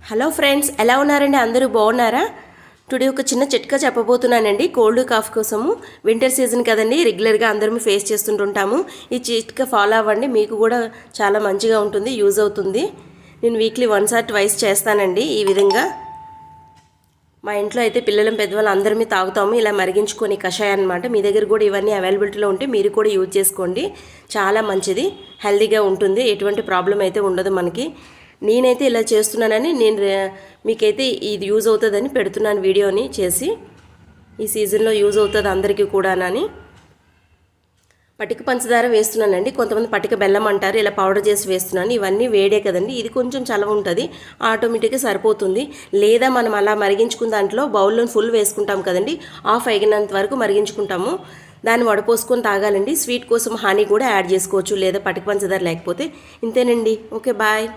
Hello friends, ఎలా ఉన్నారండి? అందరూ బాగున్నారా? టుడే ఒక చిన్న చిట్కా చెప్పబోతున్నానండి. కోల్డ్ కాఫ్ కోసము. వింటర్ సీజన్ కదండి, రెగ్యులర్గా అందరం ఫేస్ చేస్తుంటుంటాము. ఈ చిట్కా ఫాలో అవ్వండి, మీకు కూడా చాలా మంచిగా ఉంటుంది, యూజ్ అవుతుంది. నేను వీక్లీ వన్స్ ఆర్ ట్వైస్ చేస్తానండి ఈ విధంగా. మా ఇంట్లో అయితే పిల్లలు పెద్దవాళ్ళు అందరమే తాగుతాము ఇలా మరిగించుకొని కషాయం అనమాట. మీ దగ్గర కూడా ఇవన్నీ అవైలబిలిటీలో ఉంటే మీరు కూడా యూజ్ చేసుకోండి. చాలా మంచిది, హెల్తీగా ఉంటుంది, ఎటువంటి ప్రాబ్లం అయితే ఉండదు మనకి. నేనైతే ఇలా చేస్తున్నానని మీకైతే ఇది యూజ్ అవుతుందని పెడుతున్నాను వీడియోని చేసి. ఈ సీజన్లో యూజ్ అవుతుంది అందరికీ కూడానని. పటిక పంచదార వేస్తున్నానండి, కొంతమంది పటిక బెల్లం అంటారు, ఇలా పౌడర్ చేసి వేస్తున్నాను. ఇవన్నీ వేడే కదండి, ఇది కొంచెం చలవ ఉంటుంది, ఆటోమేటిక్గా సరిపోతుంది. లేదా మనం అలా మరిగించుకున్న దాంట్లో బౌల్లో ఫుల్ వేసుకుంటాం కదండి, హాఫ్ అయినంత వరకు మరిగించుకుంటాము. దాన్ని వడపోసుకొని తాగాలండి. స్వీట్ కోసం హనీ కూడా యాడ్ చేసుకోవచ్చు, లేదా పటిక పంచదార లేకపోతే. ఇంతేనండి. Okay, bye.